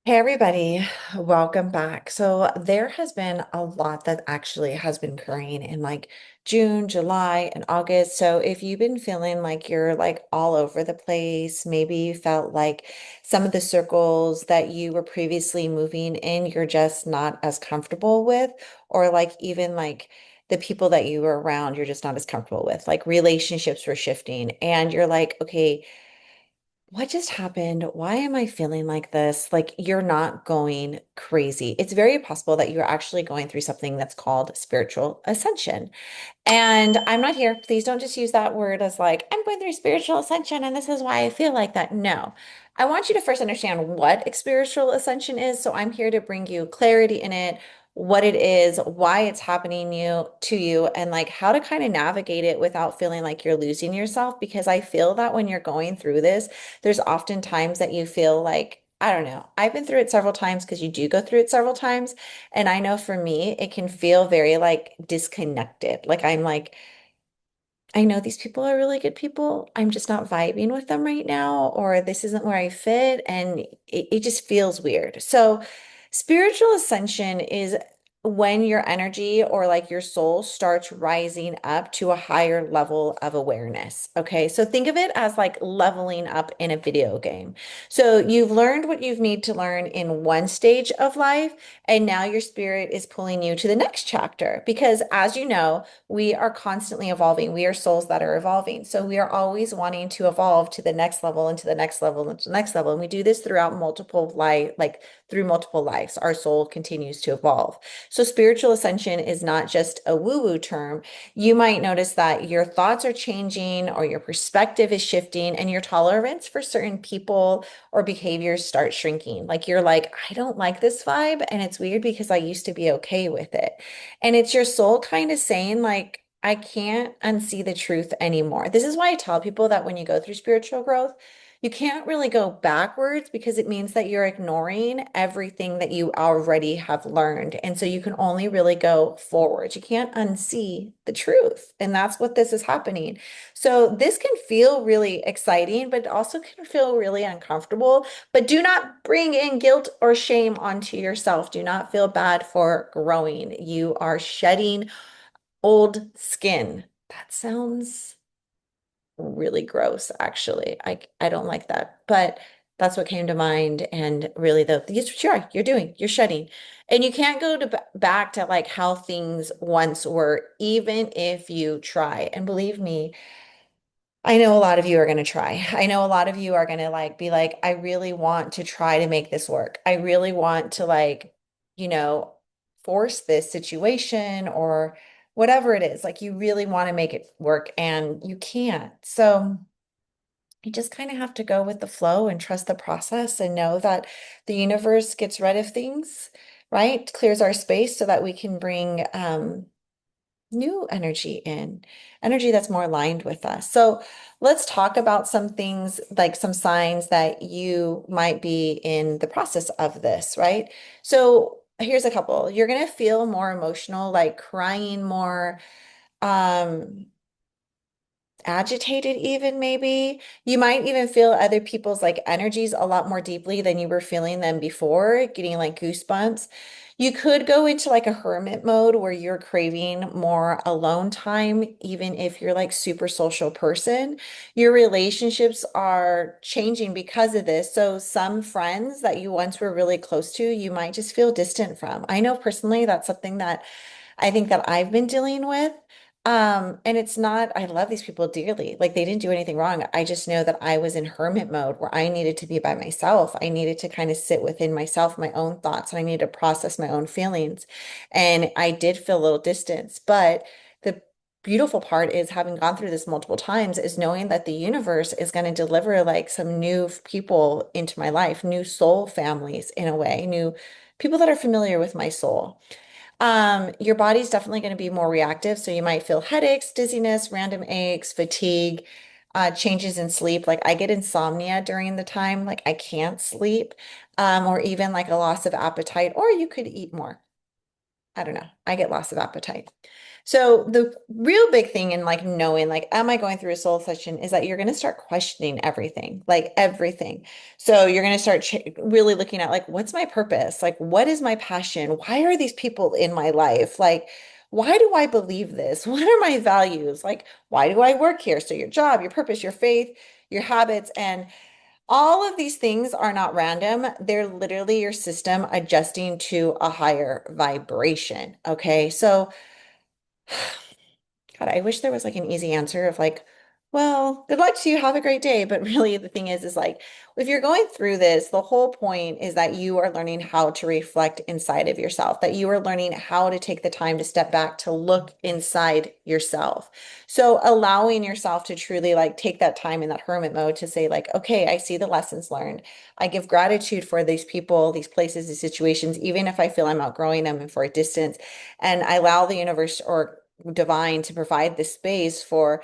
Hey everybody, welcome back. So there has been a lot that actually has been occurring in like June, July, and August. So if you've been feeling like you're like all over the place, maybe you felt like some of the circles that you were previously moving in, you're just not as comfortable with, or like even like the people that you were around, you're just not as comfortable with. Like relationships were shifting, and you're like, okay, what just happened? Why am I feeling like this? Like you're not going crazy. It's very possible that you're actually going through something that's called spiritual ascension. And I'm not here. Please don't just use that word as like, I'm going through spiritual ascension and this is why I feel like that. No. I want you to first understand what spiritual ascension is. So I'm here to bring you clarity in it, what it is, why it's happening to you, and like how to kind of navigate it without feeling like you're losing yourself. Because I feel that when you're going through this, there's often times that you feel like, I don't know. I've been through it several times because you do go through it several times. And I know for me, it can feel very like disconnected. Like I'm like, I know these people are really good people. I'm just not vibing with them right now, or this isn't where I fit. And it just feels weird. So, spiritual ascension is when your energy or like your soul starts rising up to a higher level of awareness. Okay. So, think of it as like leveling up in a video game. So, you've learned what you need to learn in one stage of life, and now your spirit is pulling you to the next chapter. Because, as you know, we are constantly evolving. We are souls that are evolving. So we are always wanting to evolve to the next level and to the next level and to the next level. And we do this throughout multiple life, like through multiple lives. Our soul continues to evolve. So spiritual ascension is not just a woo-woo term. You might notice that your thoughts are changing or your perspective is shifting and your tolerance for certain people or behaviors start shrinking. Like you're like, I don't like this vibe. And it's weird because I used to be okay with it. And it's your soul kind of saying, like, I can't unsee the truth anymore. This is why I tell people that when you go through spiritual growth, you can't really go backwards because it means that you're ignoring everything that you already have learned. And so you can only really go forward. You can't unsee the truth. And that's what this is happening. So this can feel really exciting, but it also can feel really uncomfortable. But do not bring in guilt or shame onto yourself. Do not feel bad for growing. You are shedding old skin. That sounds really gross, actually. I don't like that. But that's what came to mind. And really, yes, what you are. You're doing. You're shedding. And you can't go to back to like how things once were, even if you try. And believe me, I know a lot of you are going to try. I know a lot of you are going to like be like, I really want to try to make this work. I really want to like, you know, force this situation or whatever it is. Like you really want to make it work and you can't. So you just kind of have to go with the flow and trust the process and know that the universe gets rid of things, right? Clears our space so that we can bring new energy in, energy that's more aligned with us. So let's talk about some things, like some signs that you might be in the process of this, right? So here's a couple. You're going to feel more emotional, like crying more, um, agitated even maybe. You might even feel other people's like energies a lot more deeply than you were feeling them before, getting like goosebumps. You could go into like a hermit mode where you're craving more alone time, even if you're like super social person. Your relationships are changing because of this. So some friends that you once were really close to, you might just feel distant from. I know personally that's something that I think that I've been dealing with. And it's not, I love these people dearly. Like they didn't do anything wrong. I just know that I was in hermit mode where I needed to be by myself. I needed to kind of sit within myself, my own thoughts, and I needed to process my own feelings. And I did feel a little distance, but the beautiful part is having gone through this multiple times is knowing that the universe is going to deliver like some new people into my life, new soul families in a way, new people that are familiar with my soul. Your body's definitely going to be more reactive. So you might feel headaches, dizziness, random aches, fatigue, changes in sleep. Like I get insomnia during the time, like I can't sleep, or even like a loss of appetite, or you could eat more. I don't know. I get loss of appetite. So the real big thing in like knowing like am I going through a soul session is that you're going to start questioning everything, like everything. So you're going to start ch really looking at like what's my purpose? Like what is my passion? Why are these people in my life? Like why do I believe this? What are my values? Like why do I work here? So your job, your purpose, your faith, your habits, and all of these things are not random. They're literally your system adjusting to a higher vibration. Okay. So God, I wish there was like an easy answer of like, well, good luck to you, have a great day. But really, the thing is like, if you're going through this, the whole point is that you are learning how to reflect inside of yourself, that you are learning how to take the time to step back to look inside yourself. So allowing yourself to truly like take that time in that hermit mode to say, like, okay, I see the lessons learned. I give gratitude for these people, these places, these situations, even if I feel I'm outgrowing them and for a distance. And I allow the universe or divine to provide the space for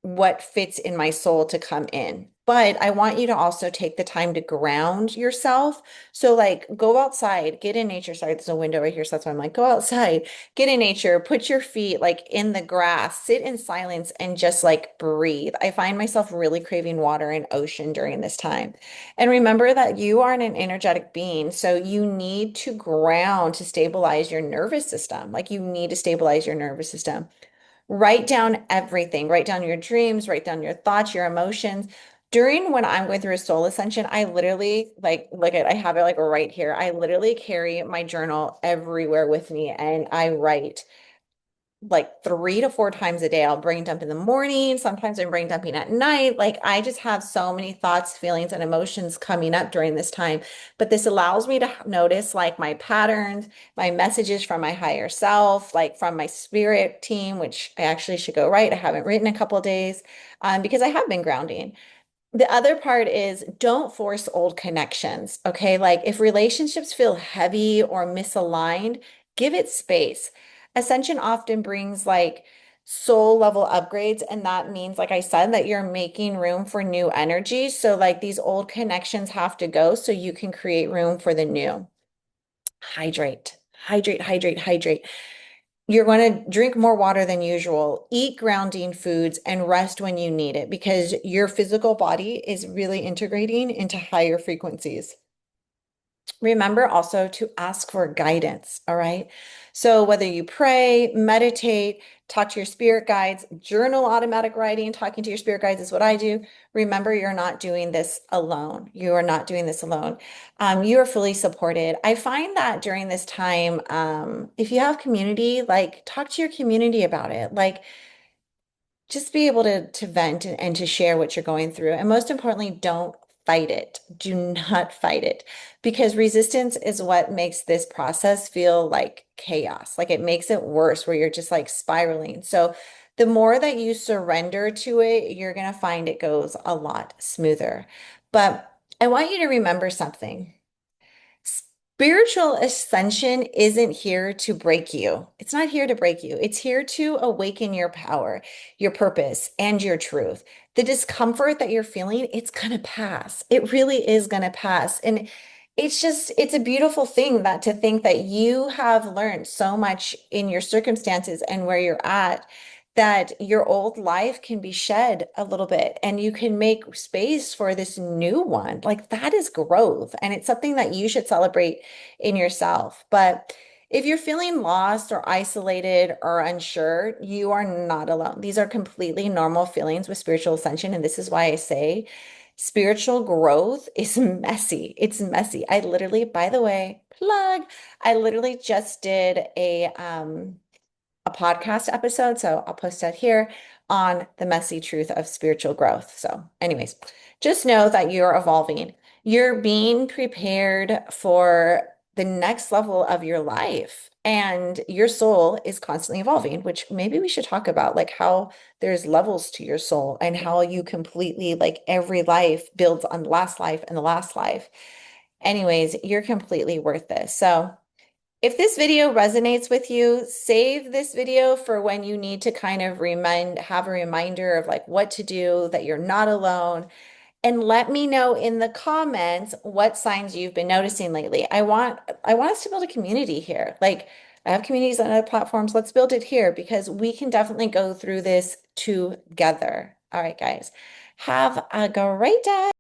what fits in my soul to come in. But I want you to also take the time to ground yourself. So, like, go outside, get in nature. Sorry, there's a window right here. So that's why I'm like, go outside, get in nature, put your feet like in the grass, sit in silence, and just like breathe. I find myself really craving water and ocean during this time. And remember that you are an energetic being. So, you need to ground to stabilize your nervous system. Like, you need to stabilize your nervous system. Write down everything. Write down your dreams, write down your thoughts, your emotions. During when I'm going through a soul ascension, I literally like look at I have it like right here. I literally carry my journal everywhere with me and I write like 3 to 4 times a day. I'll brain dump in the morning. Sometimes I'm brain dumping at night. Like I just have so many thoughts, feelings, and emotions coming up during this time. But this allows me to notice like my patterns, my messages from my higher self, like from my spirit team, which I actually should go write. I haven't written a couple of days because I have been grounding. The other part is don't force old connections. Okay. Like if relationships feel heavy or misaligned, give it space. Ascension often brings like soul level upgrades. And that means, like I said, that you're making room for new energy. So, like these old connections have to go so you can create room for the new. Hydrate, hydrate, hydrate, hydrate. You're going to drink more water than usual, eat grounding foods, and rest when you need it because your physical body is really integrating into higher frequencies. Remember also to ask for guidance, all right? So whether you pray, meditate, talk to your spirit guides, journal automatic writing, talking to your spirit guides is what I do. Remember, you're not doing this alone. You are not doing this alone. You are fully supported. I find that during this time, if you have community, like talk to your community about it. Like just be able to vent and to share what you're going through. And most importantly, don't fight it. Do not fight it because resistance is what makes this process feel like chaos. Like it makes it worse where you're just like spiraling. So the more that you surrender to it, you're going to find it goes a lot smoother. But I want you to remember something. Spiritual ascension isn't here to break you. It's not here to break you. It's here to awaken your power, your purpose, and your truth. The discomfort that you're feeling, it's going to pass. It really is going to pass. And it's a beautiful thing that to think that you have learned so much in your circumstances and where you're at that your old life can be shed a little bit and you can make space for this new one. Like that is growth. And it's something that you should celebrate in yourself. But if you're feeling lost or isolated or unsure, you are not alone. These are completely normal feelings with spiritual ascension. And this is why I say spiritual growth is messy. It's messy. I literally, by the way, plug, I literally just did a podcast episode. So I'll post that here on the messy truth of spiritual growth. So, anyways, just know that you're evolving. You're being prepared for the next level of your life. And your soul is constantly evolving, which maybe we should talk about, like how there's levels to your soul and how you completely, like every life builds on the last life and the last life. Anyways, you're completely worth this. So, if this video resonates with you, save this video for when you need to kind of have a reminder of like what to do, that you're not alone. And let me know in the comments what signs you've been noticing lately. I want us to build a community here. Like I have communities on other platforms. Let's build it here because we can definitely go through this together. All right, guys. Have a great day.